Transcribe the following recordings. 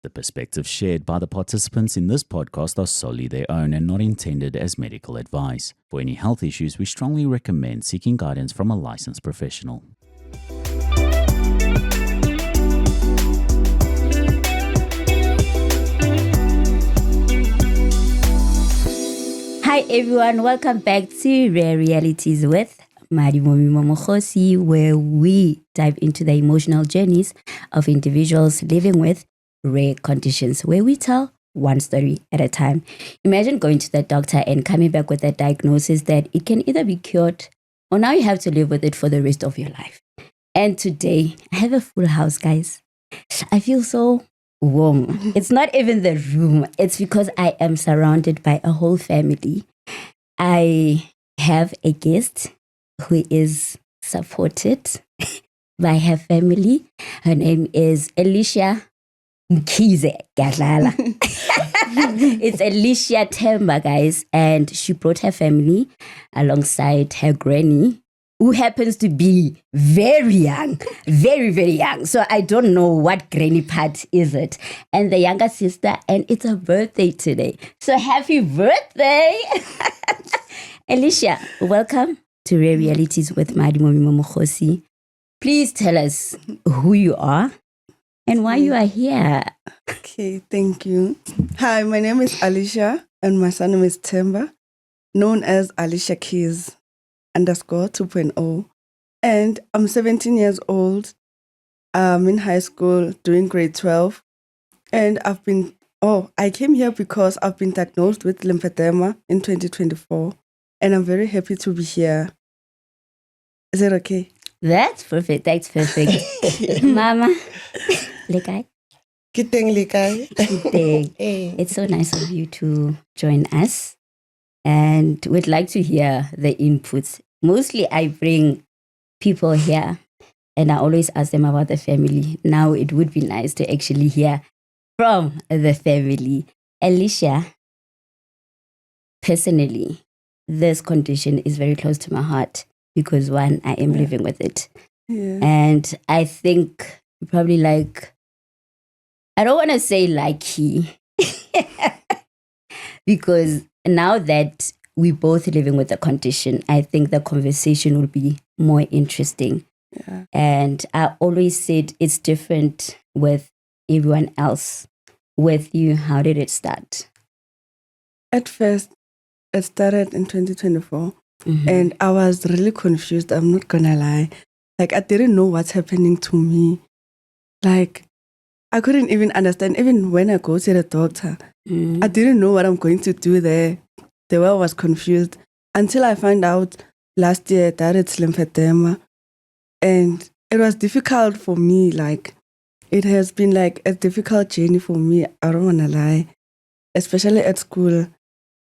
The perspectives shared by the participants in this podcast are solely their own and not intended as medical advice. For any health issues, we strongly recommend seeking guidance from a licensed professional. Hi everyone, welcome back to Rare Realities with Marimomi Momokhosi, where we dive into the emotional journeys of individuals living with rare conditions, where we tell one story at a time. Imagine going to the doctor and coming back with a diagnosis that it can either be cured or now you have to live with it for the rest of your life. And today, I have a full house, guys. I feel so warm. It's not even the room. It's because I am surrounded by a whole family. I have a guest who is supported by her family. Her name is Alicia Themba. It's Alicia Themba, guys, and she brought her family alongside her granny, who happens to be very young, very, very young. So I don't know what granny part is it. And the younger sister, and it's her birthday today. So happy birthday! Alicia, welcome to Rare Realities with Marimomi Momokhosi. Please tell us who you are and why you are here. Okay, thank you. Hi, my name is Alicia and my surname is Themba, known as Alicia Keys _2.0. And I'm 17 years old. I'm in high school doing grade 12. And I came here because I've been diagnosed with lymphedema in 2024. And I'm very happy to be here. Is that okay? That's perfect. That's perfect. Mama, Lekai. Kiteng Lekai. It's so nice of you to join us. And we'd like to hear the inputs. Mostly I bring people here and I always ask them about the family. Now it would be nice to actually hear from the family. Alicia, personally, this condition is very close to my heart because one, I am living with it. Yeah. And I think probably I don't want to say lucky because now that we're both living with the condition, I think the conversation will be more interesting. Yeah. And I always said it's different with everyone else. With you, how did it start? At first, it started in 2024. And I was really confused. I'm not gonna lie. I didn't know what's happening to me. I couldn't even understand. Even when I go to the doctor, I didn't know what I'm going to do there. The way I was confused until I found out last year that it's lymphedema. And it was difficult for me. It has been a difficult journey for me. I don't want to lie. Especially at school.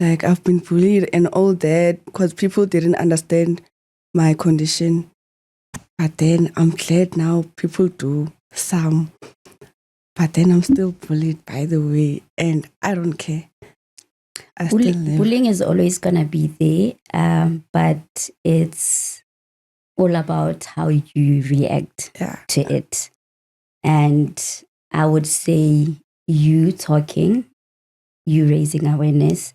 I've been bullied and all that because people didn't understand my condition. But then I'm glad now people do some. But then I'm still bullied, by the way, and I don't care. Bullying is always going to be there, but it's all about how you react to it. And I would say you talking, you raising awareness,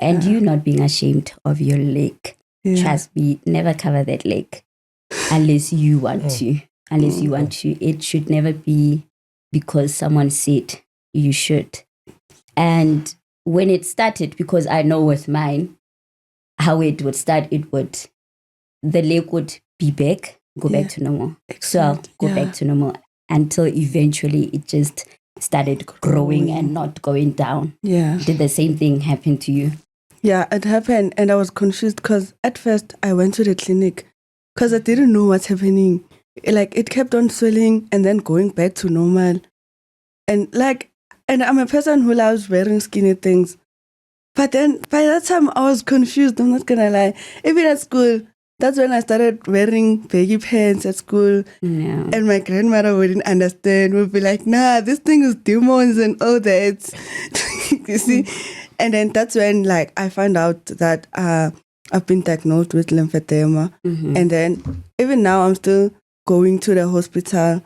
and you not being ashamed of your leg. Yeah. Trust me, never cover that leg unless you want to. Unless you want to. It should never be because someone said you should. And when it started, because I know with mine, how it would start, the leg would be back, go back to normal. So go back to normal until eventually it just started growing and not going down. Yeah. Did the same thing happen to you? Yeah, it happened and I was confused because at first I went to the clinic because I didn't know what's happening. It kept on swelling and then going back to normal. And I'm a person who loves wearing skinny things. But then by that time I was confused, I'm not gonna lie. Even at school, that's when I started wearing baggy pants at school. Yeah. And my grandmother wouldn't understand, would be like, nah, this thing is demons and all that. You see? And then that's when I found out that I've been diagnosed with lymphedema. And then even now I'm still going to the hospital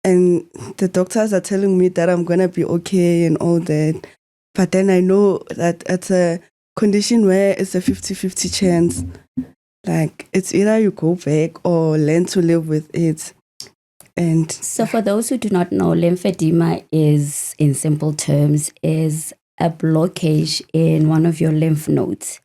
And the doctors are telling me that I'm going to be okay and all that. But then I know that it's a condition where it's a 50-50 chance. Like, it's either you go back or learn to live with it. And so for those who do not know, lymphedema is, in simple terms, is a blockage in one of your lymph nodes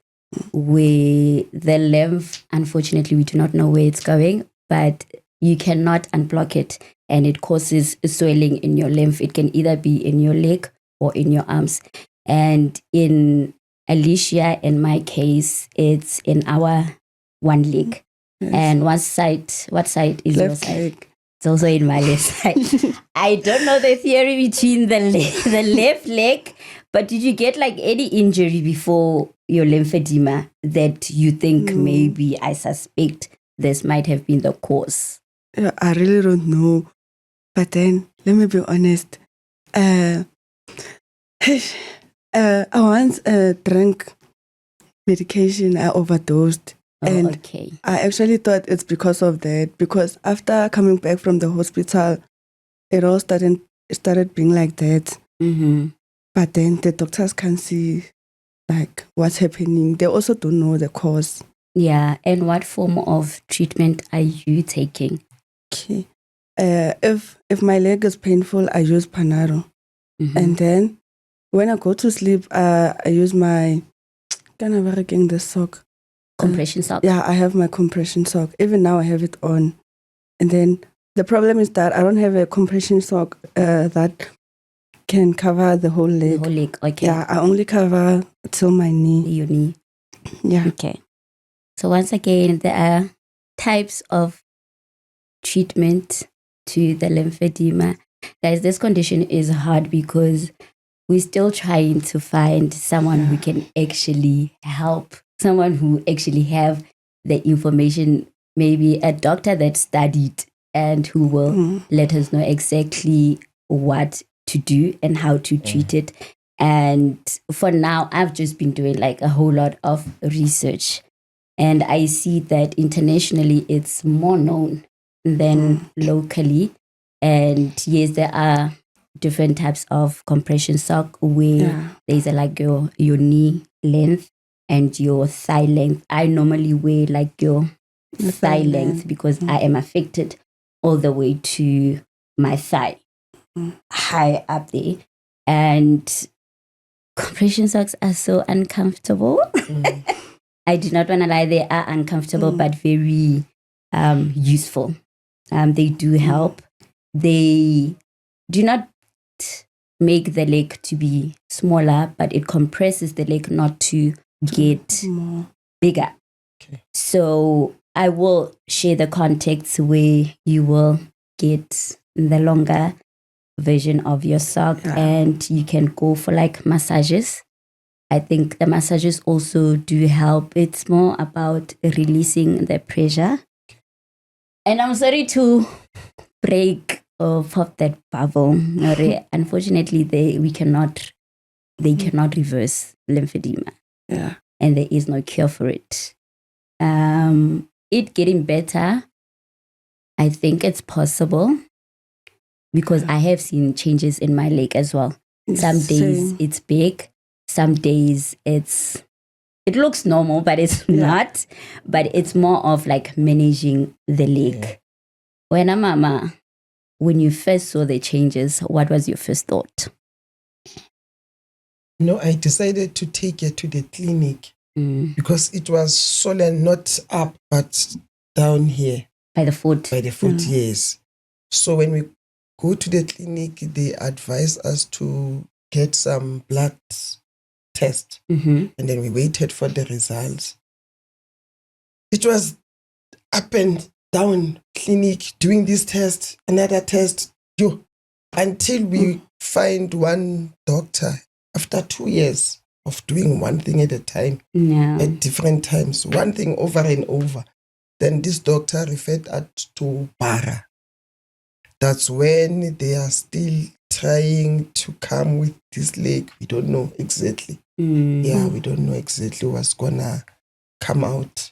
where the lymph, unfortunately, we do not know where it's going, but you cannot unblock it, and it causes swelling in your lymph. It can either be in your leg or in your arms. And in Alicia, in my case, it's in our one leg. Yes. And what side is your left side? leg. It's also in my left side. I don't know the theory between the left leg, but did you get like any injury before your lymphedema that you think maybe, I suspect this might have been the cause? Yeah, I really don't know. But then, let me be honest. I once drank medication. I overdosed. Oh, and okay. I actually thought it's because of that. Because after coming back from the hospital, it all started being like that. Mm-hmm. But then the doctors can't see like what's happening. They also don't know the cause. Yeah. And what form of treatment are you taking? Okay. If my leg is painful, I use Panado. Mm-hmm. And then when I go to sleep, I use my the sock. Compression sock? Yeah, I have my compression sock. Even now I have it on. And then the problem is that I don't have a compression sock that can cover the whole leg. The whole leg, okay. Yeah, I only cover till my knee. Your knee. Yeah. Okay. So once again, there are types of treatment to the lymphedema. Guys, this condition is hard because we're still trying to find someone who can actually help, someone who actually have the information, maybe a doctor that studied and who will let us know exactly what to do and how to treat it. And for now, I've just been doing like a whole lot of research, and I see that internationally it's more known than locally. And yes, there are different types of compression sock where there's like your knee length and your thigh length. I normally wear like your thigh length because I am affected all the way to my thigh, high up there. And compression socks are so uncomfortable. I do not want to lie, they are uncomfortable but very useful. They do help. They do not make the leg to be smaller, but it compresses the leg not to get bigger. Okay. So I will share the contacts where you will get the longer version of your sock, and you can go for like massages. I think the massages also do help. It's more about releasing the pressure. And I'm sorry to break or pop that bubble. Unfortunately, they cannot reverse lymphedema. Yeah. And there is no cure for it. It getting better, I think it's possible because I have seen changes in my leg as well. Some days it's big, some days it looks normal, but it's not. But it's more of like managing the leg. When you first saw the changes, what was your first thought? No, I decided to take her to the clinic because it was swollen, not up, but down here. By the foot? By the foot, yes. So when we go to the clinic, they advise us to get some blood test. And then we waited for the results. It was up and down, clinic, doing this test, another test, until we find one doctor after 2 years of doing one thing at a time, at different times, one thing over and over. Then this doctor referred us to Bara. That's when they are still trying to come with this leg. We don't know exactly. Yeah, we don't know exactly what's gonna come out.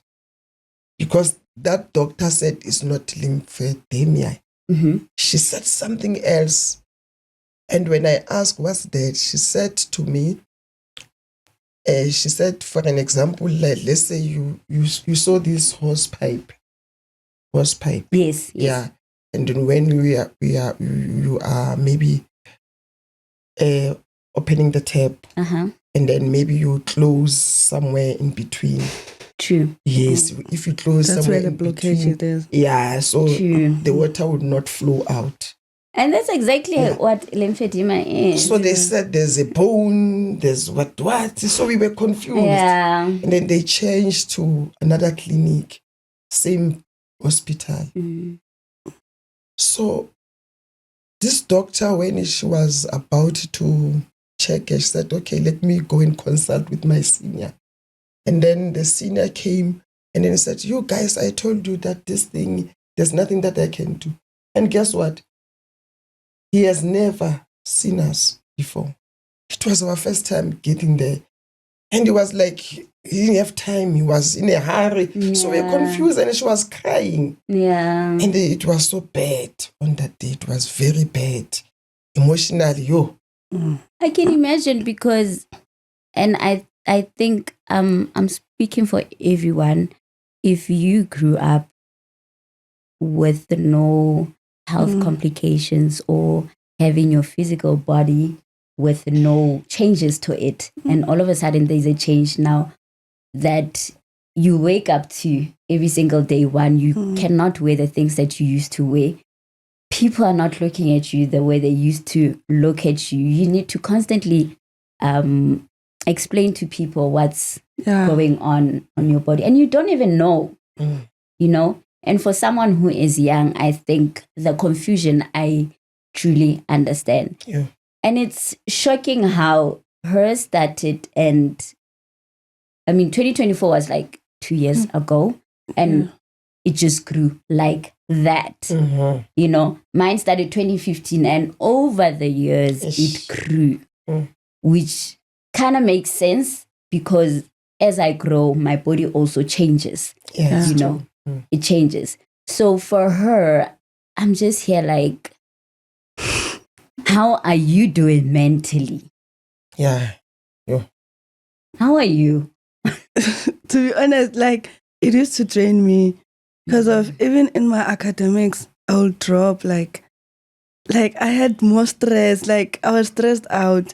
Because that doctor said it's not lymphedema. She said something else. And when I asked what's that, she said to me, she said, for an example, like, let's say you saw this hose pipe. Yes. Yeah. And then when you are maybe opening the tap, and then maybe you close somewhere in between. True. Yes, if you close That's somewhere where the in blockage between, is. yeah, so True. the water would not flow out. And that's exactly what lymphedema is. So they said there's a bone, there's what. So we were confused. Yeah. And then they changed to another clinic, same hospital. So this doctor, when she was about to check, she said, okay, let me go and consult with my senior. And then the senior came and then he said, you guys, I told you that this thing, there's nothing that I can do. And guess what? He has never seen us before. It was our first time getting there. And he was like, he didn't have time. He was in a hurry. Yeah. So we were confused and she was crying. Yeah. And it was so bad on that day. It was very bad. Emotionally, I can imagine because, and I think I'm speaking for everyone. If you grew up with no health complications or having your physical body with no changes to it, and all of a sudden there's a change now that you wake up to every single day, you cannot wear the things that you used to wear. People are not looking at you the way they used to look at you. You need to constantly explain to people what's going on your body. And you don't even know, you know. And for someone who is young, I think the confusion, I truly understand. Yeah. And it's shocking how hers started. And I mean, 2024 was like 2 years ago. And it just grew like that. You know, mine started 2015 and over the years it grew, which kind of makes sense because as I grow, my body also changes. Yes, you know, it changes. So for her, I'm just here like, how are you doing mentally? Yeah. How are you? To be honest, like, it used to drain me because of even in my academics, I would drop like I had more stress, like I was stressed out.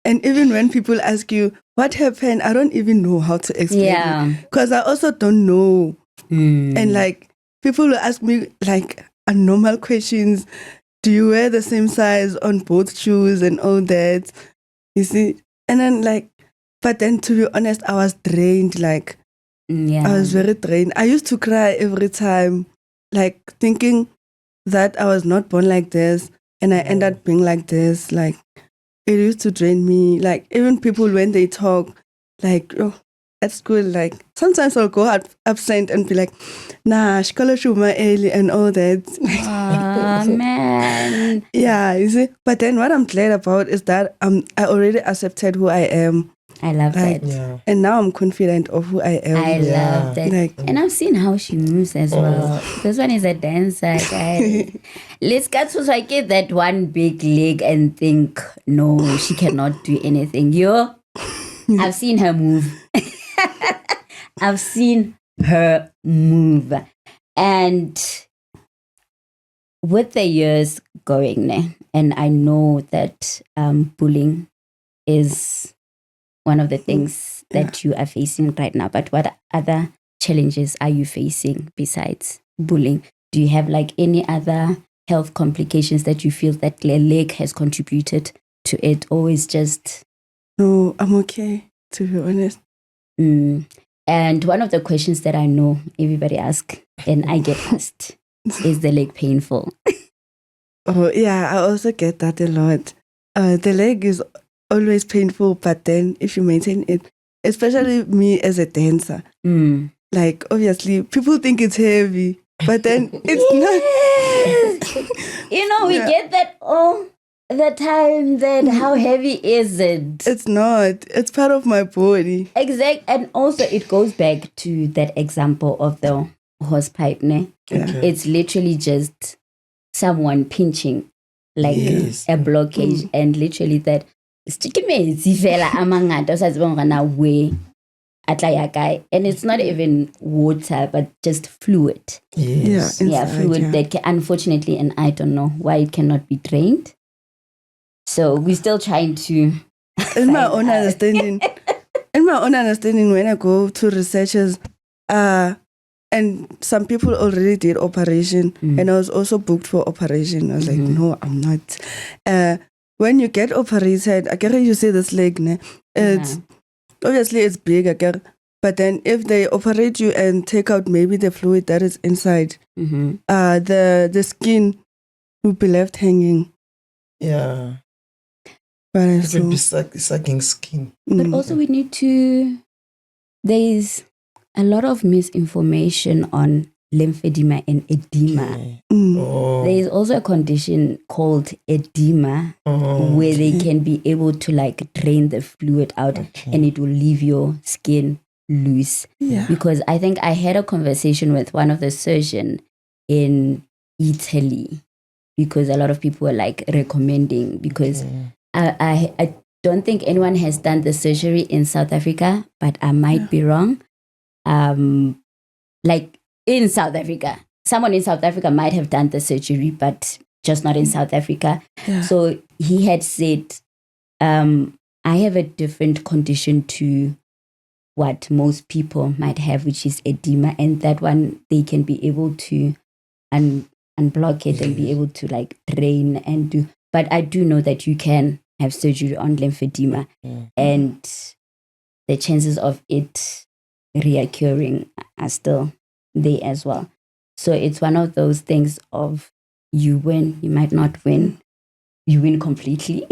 And even when people ask you what happened, I don't even know how to explain it because I also don't know. And like people will ask me like normal questions. Do you wear the same size on both shoes and all that? You see? And then like, but then to be honest, I was drained. Like, I was very drained. I used to cry every time, like thinking that I was not born like this and I ended up being like this. Like, it used to drain me. Like, even people when they talk, like, at school, like, sometimes I'll go absent and be like, nah, shkola shuma early and all that. Oh, man. Yeah, you see? But then what I'm glad about is that I already accepted who I am. I love like, that. Yeah. And now I'm confident of who I am. I love that. Like, and I've seen how she moves as well. This one is a dancer, guys. Let's get to like get that one big leg and think, no, she cannot do anything. I've seen her move. I've seen her move. And with the years going, and I know that bullying is one of the things that you are facing right now. But what other challenges are you facing besides bullying? Do you have like any other health complications that you feel that the leg has contributed to it, or is just... No, I'm okay, to be honest. And one of the questions that I know everybody asks, and I get asked, is the leg painful? Oh, yeah, I also get that a lot. The leg is always painful, but then if you maintain it, especially me as a dancer, like obviously people think it's heavy, but then it's not. You know, we get that all the time, that how heavy is it? It's not. It's part of my body. Exact. And also it goes back to that example of the horse pipe, ne? Yeah. It's literally just someone pinching, like Yes. a blockage, and literally that and it's not even water, but just fluid. Yes. Yeah, inside, Fluid that can, unfortunately, and I don't know why it cannot be drained. So we're still trying to. In my own understanding, when I go to researchers, and some people already did operation, and I was also booked for operation. I was like, no, I'm not. When you get operated, I guess you see this leg, ne? It's obviously it's big, I guess. But then if they operate you and take out maybe the fluid that is inside, the skin will be left hanging. Yeah. But It will be sucking skin. But also we need to. There's a lot of misinformation on lymphedema and edema. Okay. There is also a condition called edema where they can be able to like drain the fluid out and it will leave your skin loose. Yeah. Because I think I had a conversation with one of the surgeons in Italy because a lot of people were like recommending because I don't think anyone has done the surgery in South Africa, but I might be wrong. Like in South Africa, someone in South Africa might have done the surgery, but just not in South Africa. Yeah. So he had said, I have a different condition to what most people might have, which is edema. And that one, they can be able to unblock it and be able to like drain and do. But I do know that you can have surgery on lymphedema and the chances of it reoccurring are still there as well. So it's one of those things of you win, you might not win, you win completely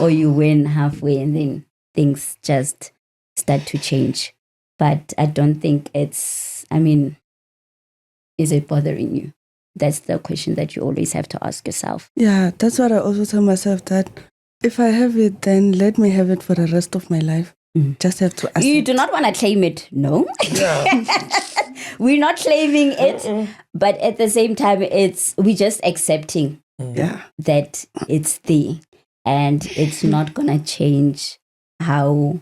or you win halfway and then things just start to change. But I don't think is it bothering you? That's the question that you always have to ask yourself. Yeah, that's what I also tell myself, that if I have it, then let me have it for the rest of my life. Just have to accept. You do not want to claim it, no? Yeah. We're not claiming it, but at the same time, we're just accepting that it's there and it's not going to change how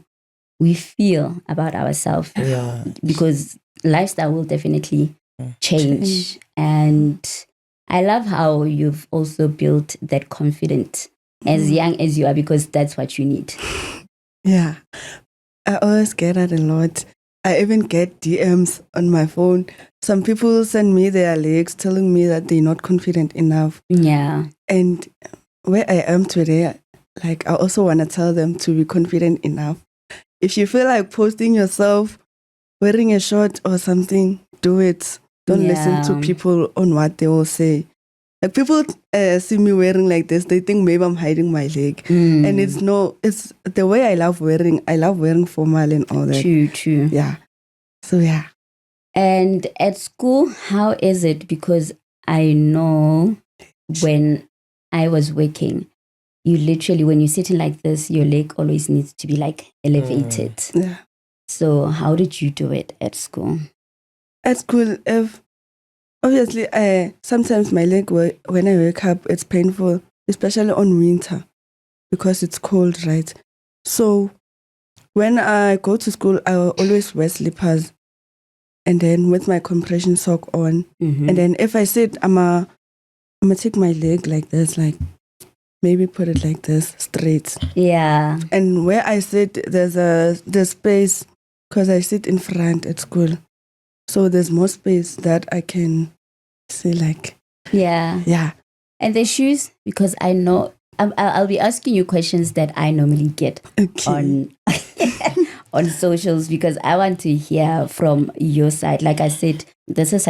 we feel about ourselves. Yeah. Because lifestyle will definitely change. And I love how you've also built that confidence as young as you are, because that's what you need. Yeah. I always get that a lot. I even get DMs on my phone. Some people send me their legs telling me that they're not confident enough. Yeah. And where I am today, like I also want to tell them to be confident enough. If you feel like posting yourself wearing a short or something, do it. Don't listen to people on what they will say. Like people see me wearing like this, they think maybe I'm hiding my leg. And it's the way I love wearing formal and all that. True. Yeah. So yeah. And at school, how is it? Because I know when I was working, you literally, when you're sitting like this, your leg always needs to be like elevated. Yeah. So how did you do it at school? At school, obviously, sometimes my leg, when I wake up, it's painful, especially on winter because it's cold, right? So when I go to school, I will always wear slippers and then with my compression sock on. And then if I sit, I'm going to take my leg like this, like maybe put it like this, straight. Yeah. And where I sit, there's space because I sit in front at school. So there's more space that I can see, like. Yeah. And the shoes, because I know, I'll be asking you questions that I normally get on socials, because I want to hear from your side. Like I said, this is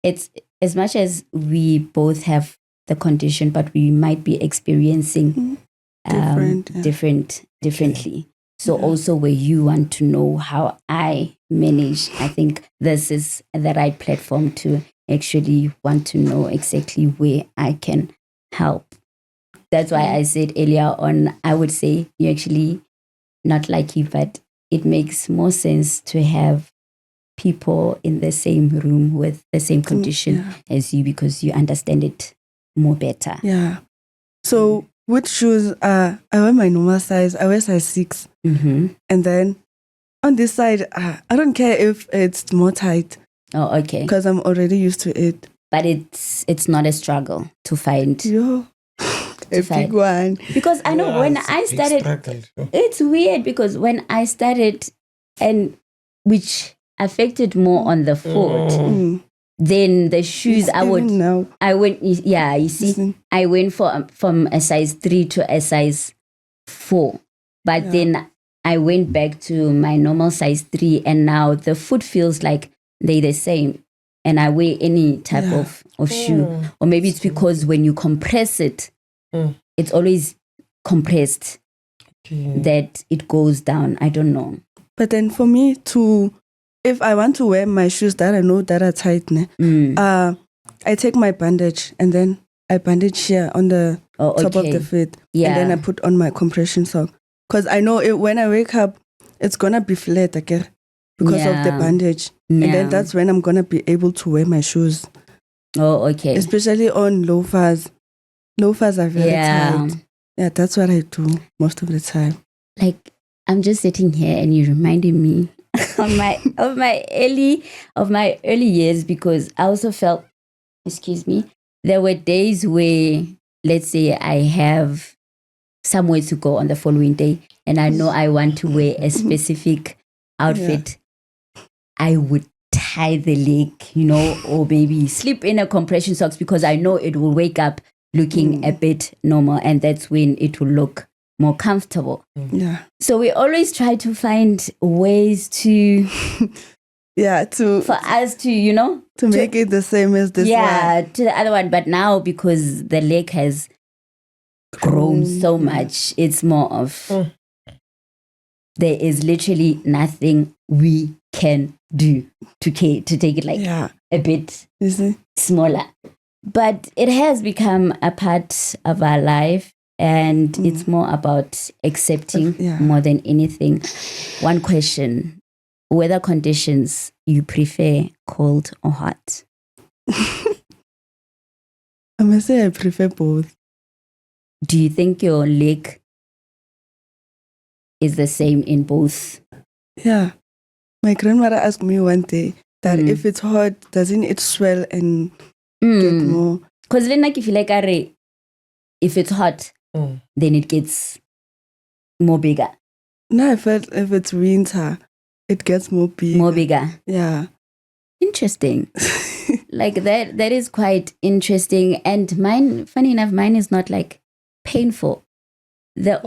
it's as much as we both have the condition, but we might be experiencing differently. So also where you want to know how I manage, I think this is the right platform to actually want to know exactly where I can help. That's why I said earlier on, I would say you're actually not lucky, but it makes more sense to have people in the same room with the same condition as you because you understand it more better. Yeah. So with shoes, I wear my normal size. I wear size 6. And then on this side, I don't care if it's more tight. Oh, okay. Because I'm already used to it. But it's not a struggle to find. A big one. Because I know when I started, it's weird because when I started, and which affected more on the foot, then the shoes I went, you see, I went from a size 3 to a size 4. But then I went back to my normal size 3, and now the foot feels like they're the same. And I wear any type of shoe. Or maybe it's because when you compress it, it's always compressed that it goes down. I don't know. But then for me if I want to wear my shoes that I know that are tight, I take my bandage and then I bandage here on the top of the foot. And then I put on my compression sock. Because I know when I wake up, it's going to be flat again because of the bandage. And then that's when I'm going to be able to wear my shoes. Oh, okay. Especially on loafers. Loafers are very tight. Yeah, that's what I do most of the time. Like, I'm just sitting here and you're reminding me of my early years because I also felt, there were days where, let's say I have somewhere to go on the following day and I know I want to wear a specific outfit. I would tie the leg, or maybe slip in a compression socks because I know it will wake up looking a bit normal and that's when it will look more comfortable. Yeah. So we always try to find ways to for us to, to make it the same as this one. To the other one. But now because the leg has grown so much, it's more of there is literally nothing we can do to take it like a bit smaller. But it has become a part of our life and it's more about accepting more than anything. One question, weather conditions you prefer cold or hot? I must say I prefer both. Do you think your leg is the same in both? Yeah. My grandmother asked me one day that if it's hot, doesn't it swell and get more? Because then if you like if it's hot, then it gets more bigger. No, I felt if it's winter, it gets more big. More bigger. Yeah. Interesting. Like that is quite interesting. And mine, funny enough, mine is not like painful. The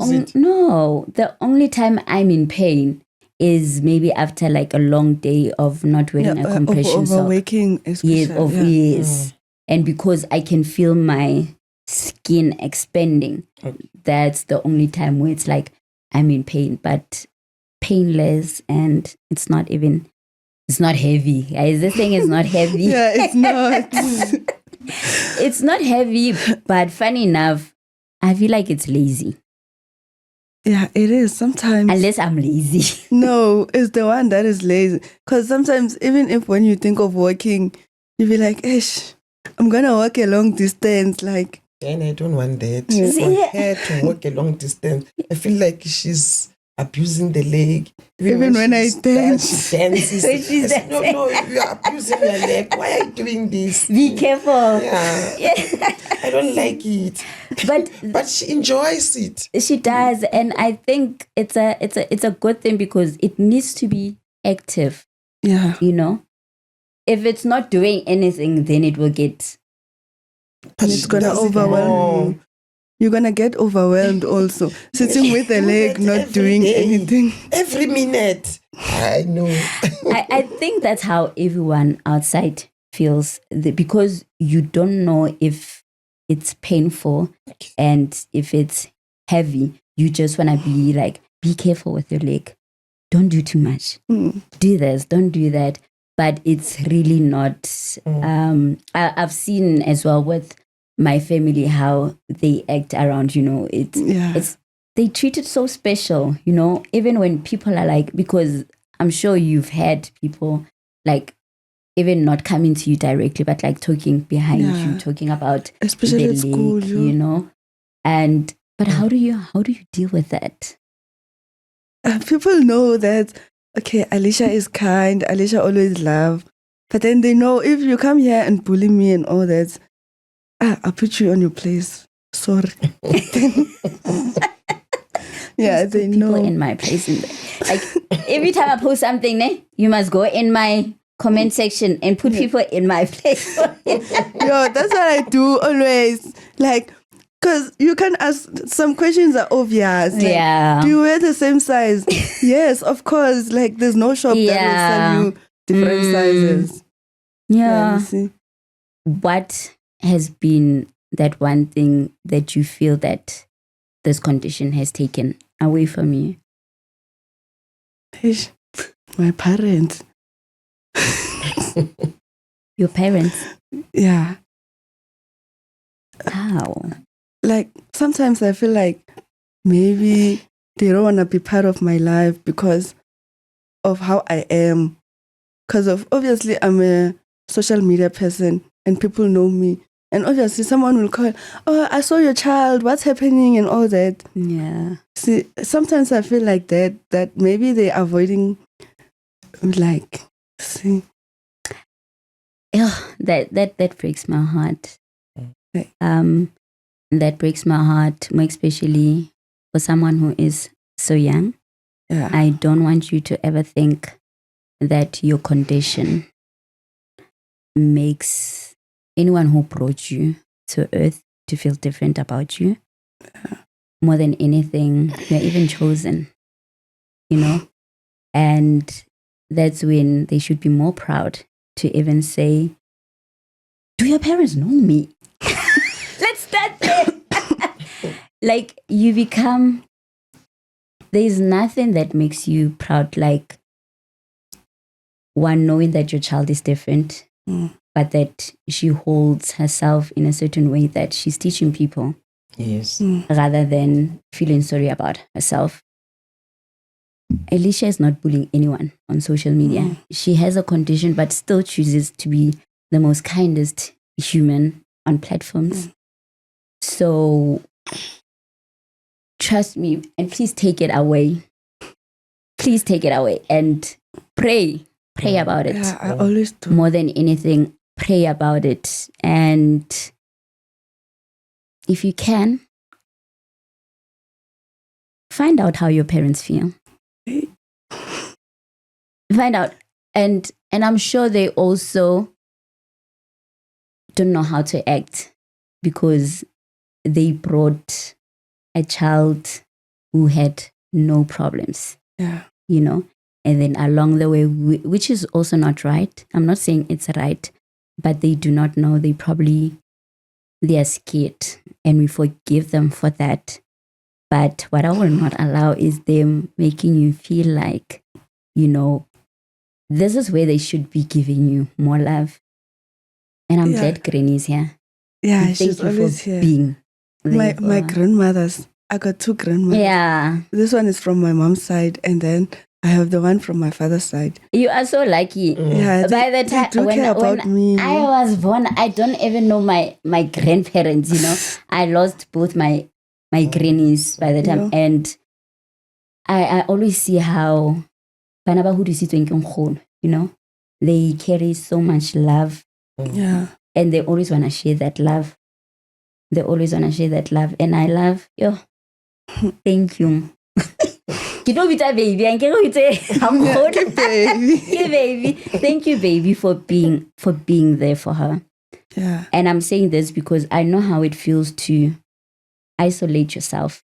only time I'm in pain is maybe after like a long day of not wearing a compression sock. Overworking, yes. And because I can feel my skin expanding, that's the only time where it's like I'm in pain, but painless, and it's not heavy. This thing is not heavy. Yeah, it's not. It's not heavy, but funny enough, I feel like it's lazy. Yeah, it is sometimes. Unless I'm lazy. No, it's the one that is lazy. Because sometimes, even if when you think of walking, you be like, I'm going to walk a long distance. Like, and I don't want that. For her to walk a long distance, I feel like she's abusing the leg. Even when I dance. She dances. No, you are abusing your leg. Why are you doing this? Be careful. Yeah. I don't like it. But she enjoys it. She does, and I think it's a good thing because it needs to be active. Yeah. If it's not doing anything, then it will get. And it's gonna overwhelm you. You're gonna get overwhelmed also. Sitting with the leg, not doing anything. Every minute. I know. I think that's how everyone outside feels because you don't know if it's painful and if it's heavy. You just wanna be like, be careful with your leg. Don't do too much. Do this, don't do that. But it's really not. I've seen as well with my family how they act around. They treat it so special. Even when people are like, because I'm sure you've had people like even not coming to you directly, but like talking behind you, talking about especially at school, you know. And but how do you deal with that? People know that, okay, Alicia is kind, Alicia always love, but then they know if you come here and bully me and all that, I'll put you on your place. Sorry. Yeah, they know. People in my place. Like every time I post something, you must go in my comment section and put people in my place. Yo, that's what I do always. Like, because you can ask, some questions are obvious. Like, do you wear the same size? Yes, of course. Like, there's no shop that will sell you different sizes. Yeah. You see? What has been that one thing that you feel that this condition has taken away from you? My parents. Your parents? Yeah. How? Like, sometimes I feel like maybe they don't want to be part of my life because of how I am. Because of, obviously, I'm a social media person and people know me. And obviously someone will call, oh, I saw your child, what's happening and all that. Yeah. See, sometimes I feel like that maybe they're avoiding, like, see. Oh, that breaks my heart. That breaks my heart, more especially for someone who is so young. Yeah. I don't want you to ever think that your condition makes anyone who brought you to earth to feel different about you. More than anything, you're even chosen, you know? And that's when they should be more proud to even say, do your parents know me? Let's start there. Like, you become, there's nothing that makes you proud like one, knowing that your child is different, but that she holds herself in a certain way that she's teaching people. Yes. Rather than feeling sorry about herself. Alicia is not bullying anyone on social media. She has a condition, but still chooses to be the most kindest human on platforms. So trust me, and please take it away. Please take it away and pray about it. Yeah, I always do. More than anything, pray about it. And if you can, find out how your parents feel. Find out. And I'm sure they also don't know how to act because they brought a child who had no problems. Yeah. You know? And then along the way, which is also not right. I'm not saying it's right, but they do not know. They are scared, and we forgive them for that. But what I will not allow is them making you feel like, you know, this is where they should be giving you more love. And I'm glad Granny's here. Yeah, and she's always here. Being my grandmothers. I got two grandmothers. Yeah. This one is from my mom's side, and then I have the one from my father's side. You are so lucky. Yeah, by the time when I was born, I don't even know my grandparents, you know. I lost both my grannies by the time. And I always see how, you know, they carry so much love. Yeah. And they always want to share that love. And I love you. Thank you. You know, baby. Baby. Thank you, baby, for being there for her. Yeah. And I'm saying this because I know how it feels to isolate yourself,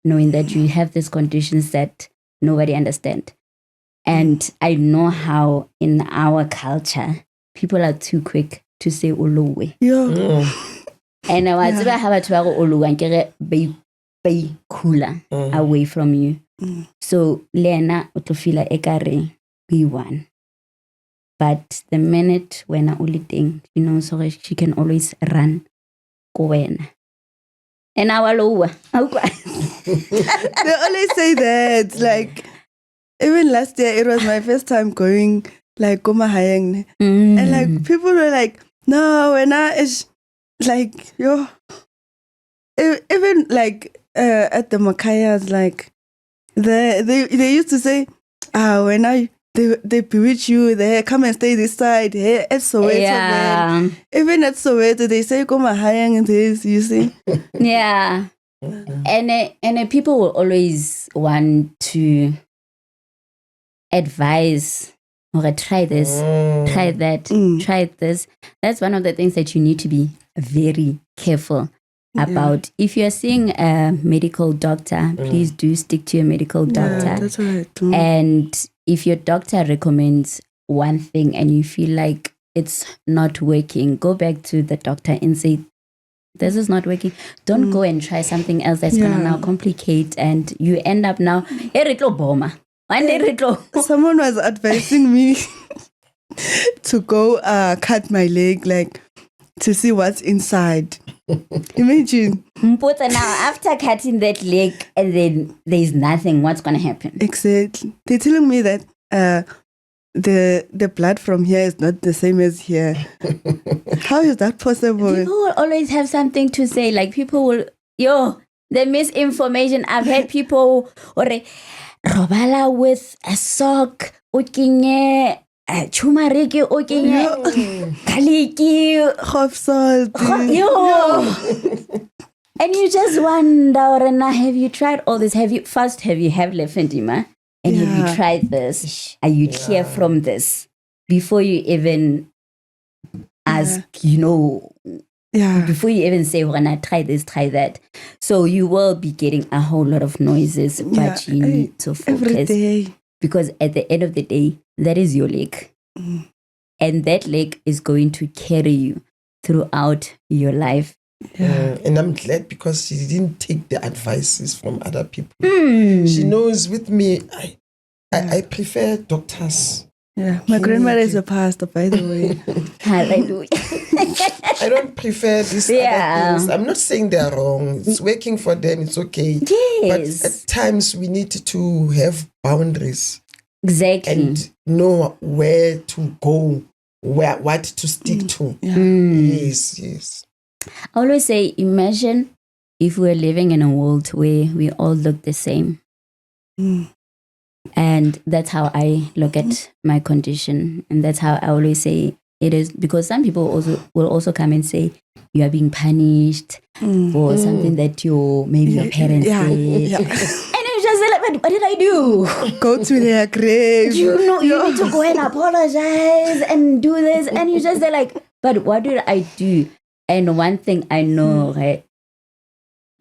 knowing that you have these conditions that nobody understands. And I know how in our culture, people are too quick to say Olowe. Yeah. And I was about how to Olowe and get be cooler away from you. So Lena utofila ekare we won. But the minute when I only think, you know, so she can always run go in. And our lower. They always say that. Like, even last year, it was my first time going like kumahayang. And like people were like, no, when it's like yo, even like at the Makayas, like they used to say, when they bewitch you, they come and stay this side. Hey, at Soweto, then. Even at Soweto, they say kumahayang this. You see? Yeah. And people will always want to advise or try this, try that, try this. That's one of the things that you need to be very careful about. If you're seeing a medical doctor, please do stick to your medical doctor. Yeah, that's right. And if your doctor recommends one thing and you feel like it's not working, go back to the doctor and say, this is not working. Don't go and try something else that's going to now complicate, and you end up now, someone was advising me to go cut my leg, like to see what's inside. Imagine. But now after cutting that leg and then there's nothing, what's going to happen? Exactly. They're telling me that the blood from here is not the same as here. How is that possible? People will always have something to say. Like people will, the misinformation. I've had people robala with a sock, chumariki, kaliki, half salt. And you just wonder, have you tried all this? Have you lymphedema? And have you tried this? Are you clear from this? Before you even ask, before you even say, when I try this, try that. So you will be getting a whole lot of noises, but you need to focus. Every day. Because at the end of the day, that is your leg. And that leg is going to carry you throughout your life. Yeah. And I'm glad because she didn't take the advices from other people. She knows with me, I prefer doctors. Yeah, my grandmother is a pastor, by the way. Hallelujah. I don't prefer these other things. I'm not saying they're wrong. It's working for them. It's okay. Yes. But at times we need to have boundaries. Exactly. And know where to go, what to stick to. Yeah. Yes. I always say, imagine if we're living in a world where we all look the same. And that's how I look at my condition. And that's how I always say it is, because some people will also come and say, you are being punished for something that your parents did. Yeah. And you just say, like, what did I do? Go to their grave. You need to go and apologize and do this. And you just say, like, but what did I do? And one thing I know, right?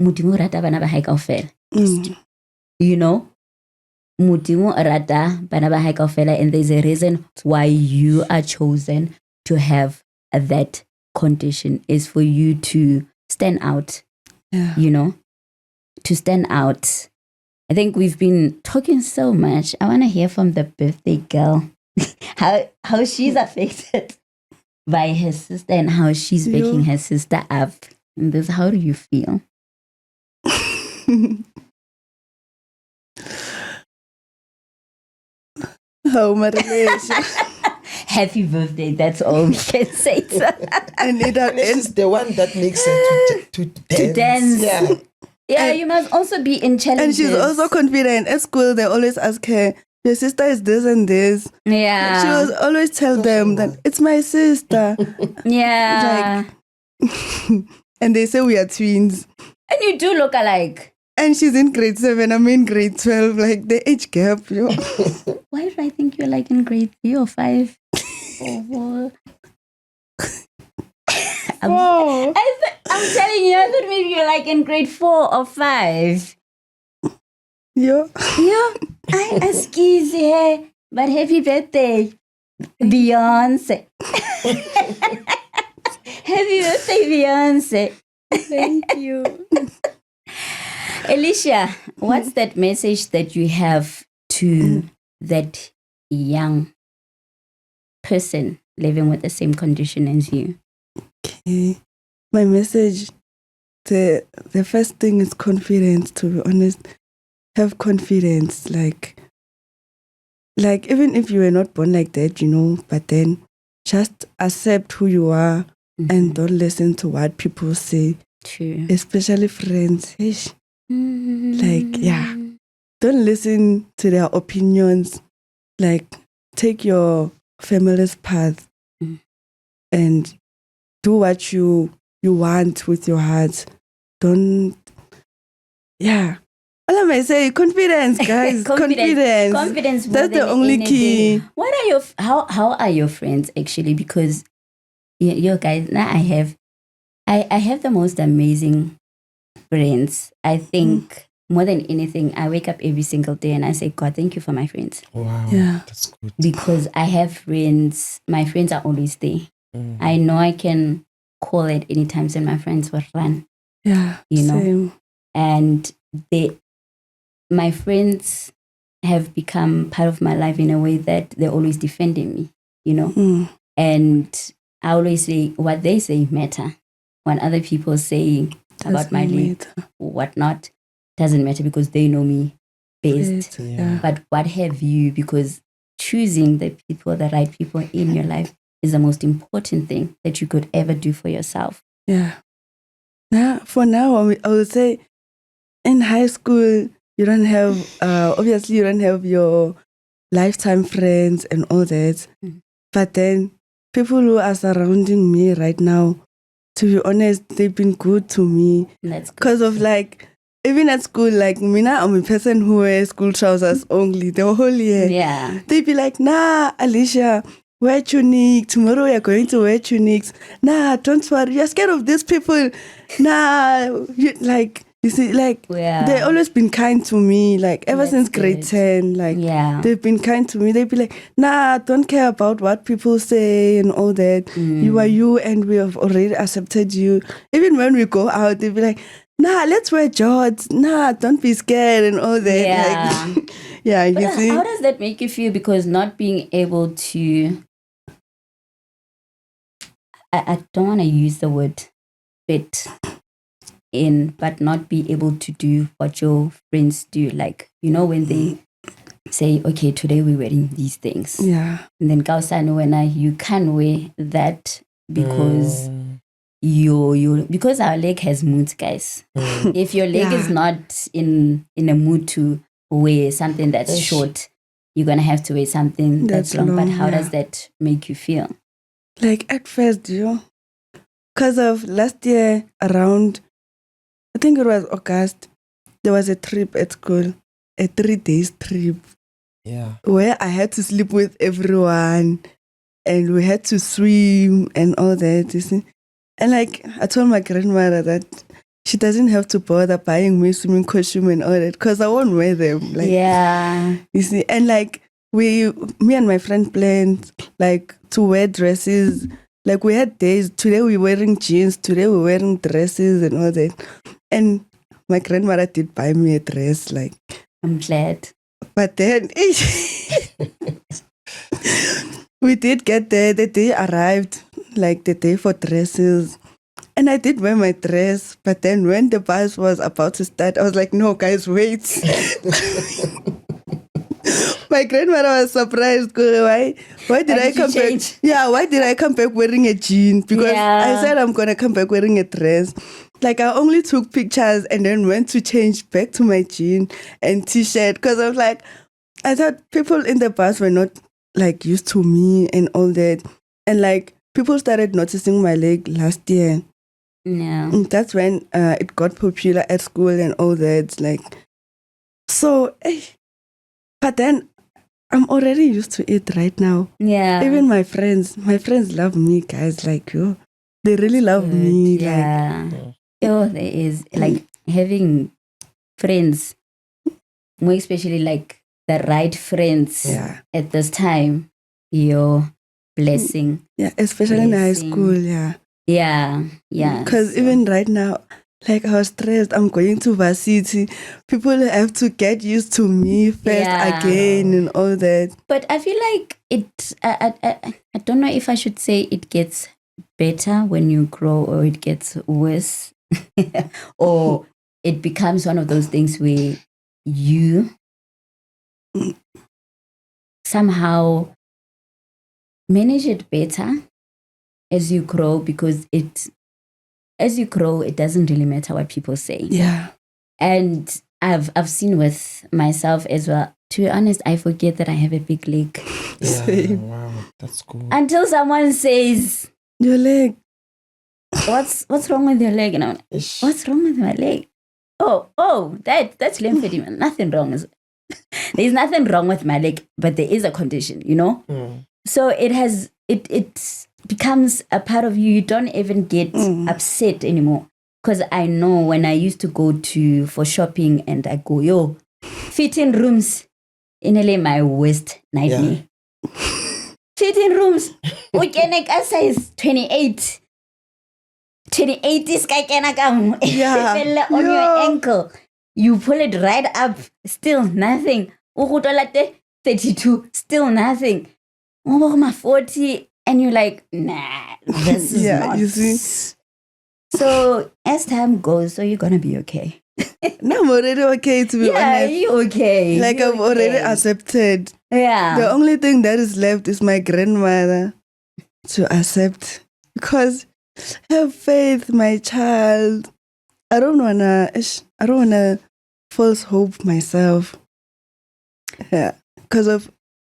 Modimo rata bana ba hae kaofela. Modimo rata bana ba hae kaofela, and there's a reason why you are chosen to have that condition, is for you to stand out. To stand out. I think we've been talking so much. I want to hear from the birthday girl how she's affected by her sister and how she's backing her sister up. And this, how do you feel? Oh, my relation. Happy birthday, that's all we can say. And she's the one that makes her to dance. Yeah, you must also be in challenges. And she's also confident. At school, they always ask her, your sister is this and this. Yeah. She will always tell them that it's my sister. Yeah. And they say we are twins. And you do look alike. And she's in grade 7, I'm in grade 12, like the age gap. Why did I think you're like in grade 3 or 5? Or 4? I'm telling you, I thought maybe you're like in grade 4 or 5. Yeah. I excuse you, but happy birthday, Beyonce. Happy birthday, Beyonce. Thank you. Alicia, what's that message that you have to that young person living with the same condition as you? Okay. My message, the first thing is confidence, to be honest. Have confidence. Like, like, even if you were not born like that, but then just accept who you are and don't listen to what people say. True. Especially friends. Like, yeah. Don't listen to their opinions. Like, take your family's path and do what you want with your heart. Don't, yeah. All I may say, confidence, guys. Confidence. That's the only key. What are how are your friends actually? Because you guys, now I have the most amazing friends. I think more than anything, I wake up every single day and I say, God, thank you for my friends. Wow. Yeah. That's good. Because I have friends. My friends are always there. I know I can call at any time and my friends will run. Yeah. Same. And my friends have become part of my life in a way that they're always defending me, And I always say what they say matter. When other people say about my life, whatnot, doesn't matter because they know me best. Yeah. But what have you? Because choosing the right people in your life is the most important thing that you could ever do for yourself. Yeah. Now, for now, I would say in high school, you don't have, obviously, you don't have your lifetime friends and all that. But then people who are surrounding me right now, to be honest, they've been good to me. That's good. Because of like, even at school, like Mina, I'm a person who wears school trousers only the whole year. Yeah. They'd be like, nah, Alicia, wear tunic. Tomorrow you're going to wear tunics. Nah, don't worry. You're scared of these people. Nah, you see, like, they've always been kind to me, like, ever since grade 10, like, they've been kind to me. They'd be like, nah, don't care about what people say and all that. You are you, and we have already accepted you. Even when we go out, they'd be like, nah, let's wear jorts. Nah, don't be scared and all that. Yeah. Like, yeah, you see. How does that make you feel? Because not being able to, I don't want to use the word fit in, but not be able to do what your friends do. Like, when they say, okay, today we're wearing these things. Yeah. And then Kausano, you can wear that because because our leg has moods, guys. If your leg is not in a mood to wear something that's short, you're gonna have to wear something that's long. But how does that make you feel? Like at first, because of last year around, I think it was August, there was a trip at school, a 3 days trip. Yeah. Where I had to sleep with everyone and we had to swim and all that, you see. And like, I told my grandmother that she doesn't have to bother buying me swimming costume and all that because I won't wear them. Like, yeah. You see, and like, me and my friend planned like to wear dresses. Like we had days, today we're wearing jeans, today we're wearing dresses and all that. And my grandmother did buy me a dress, like. I'm glad. But then we did get there, the day arrived, like the day for dresses. And I did wear my dress, but then when the bus was about to start, I was like, no, guys, wait. My grandmother was surprised. Why did I come back? Yeah, why did I come back wearing a jean? Because I said I'm going to come back wearing a dress. Like I only took pictures and then went to change back to my jean and t-shirt. Because I was like, I thought people in the bus were not like used to me and all that. And like people started noticing my leg last year. Yeah. And that's when it got popular at school and all that. Like, so, but then I'm already used to it right now. Yeah. Even my friends love me, guys. Like, they really love me. Yeah. Like, there is like having friends, more especially like the right friends at this time, your blessing. Yeah, especially in high school, yeah. Yeah. Because even right now, like I was stressed, I'm going to varsity. People have to get used to me first again and all that. But I feel like I don't know if I should say it gets better when you grow or it gets worse. Or it becomes one of those things where you somehow manage it better as you grow, because as you grow, it doesn't really matter what people say. Yeah. And I've seen with myself as well. To be honest, I forget that I have a big leg Yeah, wow, that's cool. until someone says, Your leg. What's wrong with your leg? And I'm like, Ish. what's wrong with my leg? Oh, that's lymphedema. Nothing wrong. There's nothing wrong with my leg, but there is a condition, So it becomes a part of you. You don't even get upset anymore. Because I know when I used to go for shopping and I go, fitting rooms, in LA, my worst nightmare. Yeah. Fitting rooms, size 28. 28 is on your ankle. You pull it right up, still nothing. 32, still nothing. Over 40, and you're like, nah, this is not. You see. So as time goes, so you're gonna be okay. No, I'm already okay, to be honest. Yeah, you're okay. Like, I've already accepted. Yeah. The only thing that is left is my grandmother to accept. Because have faith, my child. I don't wanna false hope myself. Yeah. Because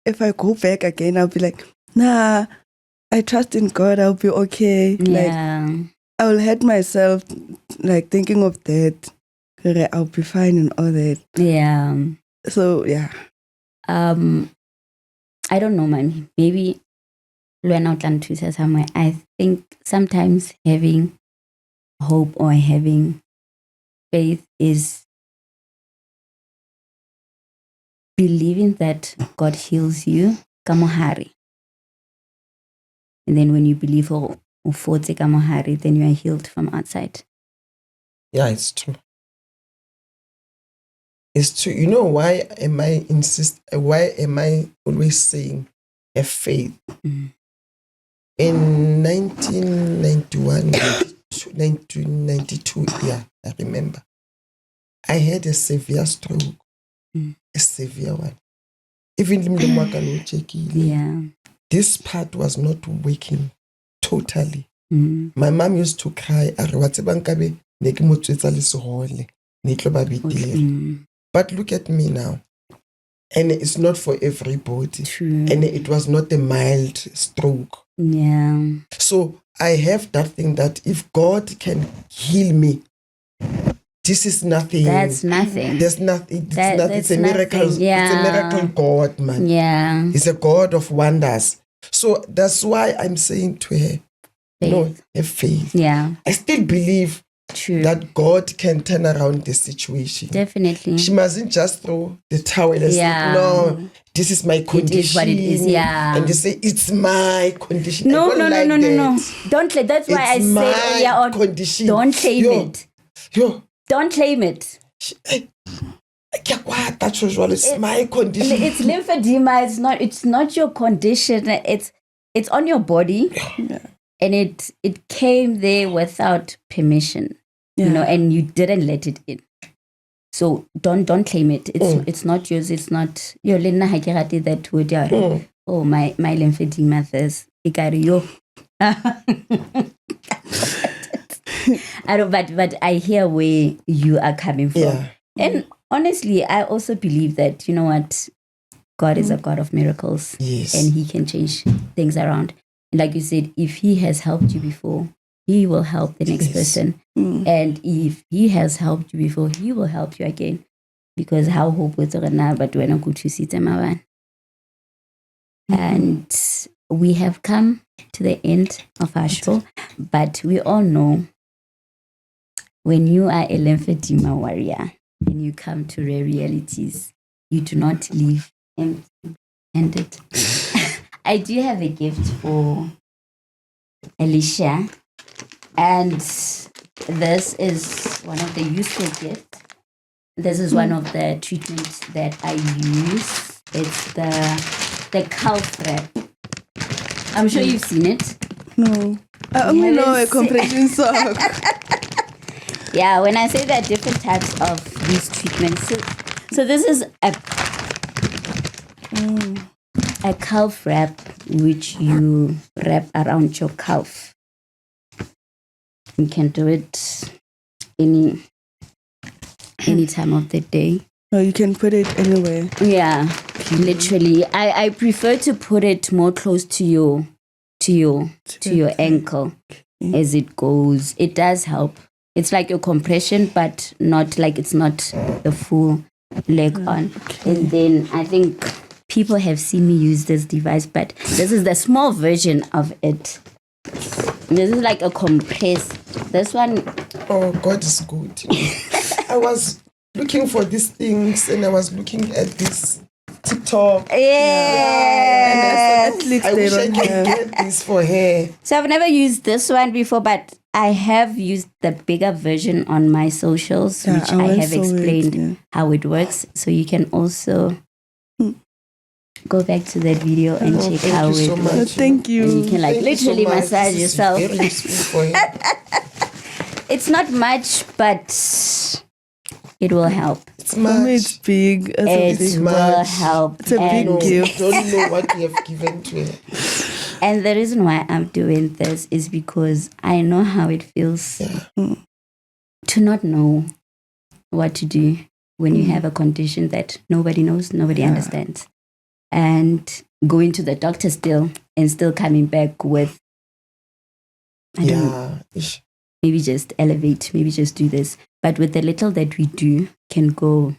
if I go back again, I'll be like, nah, I trust in God, I'll be okay. Yeah. Like, I will hurt myself, like, thinking of that. I'll be fine and all that. Yeah. So, yeah. I don't know, man. Maybe learn out and to say somewhere. I think sometimes having hope or having faith is believing that God heals you. Kamohari. And then when you believe kamohari, then you are healed from outside. Yeah, it's true. It's true. You know, why am I always saying have faith? Mm. In 1992, yeah, I remember. I had a severe stroke. A severe one. Even yeah. This part was not working totally. Mm. My mom used to cry, but look at me now. And it's not for everybody. True. And it was not a mild stroke. Yeah. So I have that thing that if God can heal me, this is nothing. That's nothing. There's nothing. It's a miracle. Yeah. It's a miracle God, man. Yeah. He's a God of wonders. So that's why I'm saying to her, Faith. Have faith. Yeah. I still believe True. that God can turn around the situation. Definitely. She mustn't just throw the towel and say, no, this is my condition. It is what it is, yeah. And they say, it's my condition. No. Don't Don't that's why I said earlier on, condition. don't claim it. Don't claim it. It's my condition. It's lymphedema. It's not your condition. It's on your body. Yeah. And it came there without permission. Yeah. And you didn't let it in. So don't claim it. It's not yours. It's not your Lena Hakirati that would oh my lymphedema this. But I hear where you are coming from. Yeah. And honestly, I also believe that, you know what, God is a God of miracles. Yes. And He can change things around. And like you said, if He has helped you before, He will help the next person. And if He has helped you before, He will help you again. Because how hope is now, but when I go to see them. And we have come to the end of our show, but we all know when you are a lymphedema warrior and you come to rare realities, you do not leave empty-handed. I do have a gift for Alicia, and this is one of the useful gifts. This is one of the treatments that I use. It's the calf wrap. I'm sure you've seen it. No. I only know a compression sock. Yeah, when I say there are different types of these treatments. So this is a calf wrap, which you wrap around your calf. You can do it any time of the day. No, you can put it anywhere. Yeah, literally. I prefer to put it more close to your ankle as it goes. It does help. It's like a compression, but not like it's not the full leg on. And then I think people have seen me use this device, but this is the small version of it. This is like a compress. This one. Oh, God is good. I was looking for these things and I was looking at this TikTok. Yeah. And Netflix, I wish I could get this for her. So I've never used this one before, but I have used the bigger version on my socials, which I have explained how it works. So you can also go back to that video and check how it works. Thank you. And you can like literally massage yourself. Very useful for her. It's not much, but it will help. It's For me, it's much. big. It will help. It's a big No, gift. don't know what we have given to her. And the reason why I'm doing this is because I know how it feels to not know what to do when you have a condition that nobody knows, nobody understands. And going to the doctor still and still coming back with, I don't know, maybe just elevate, maybe just do this. But with the little that we do can go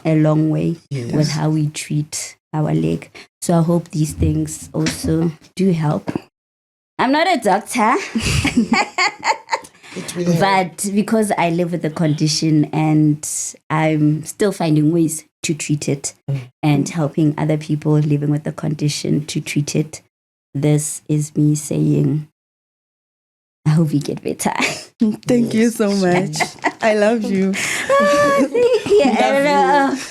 a long way with how we treat our leg. So I hope these things also do help. I'm not a doctor, but because I live with the condition and I'm still finding ways to treat it and helping other people living with the condition to treat it, this is me saying, I hope you get better. Thank you so much. I love you.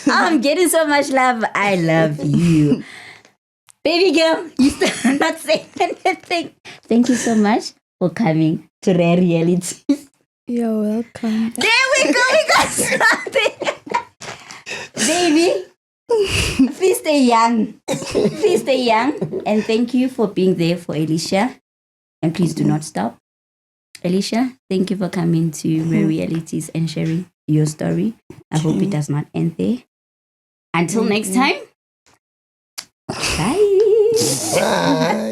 I'm getting so much love. I love you. Baby girl, you still not saying anything. Thank you so much for coming to Rare Reality. You're welcome. There we go. We got something. Baby, please stay young. Please stay young. And thank you for being there for Alicia. And please do not stop. Alicia, thank you for coming to Rare Realities and sharing your story. I hope it does not end there. Until next time. Bye. Bye.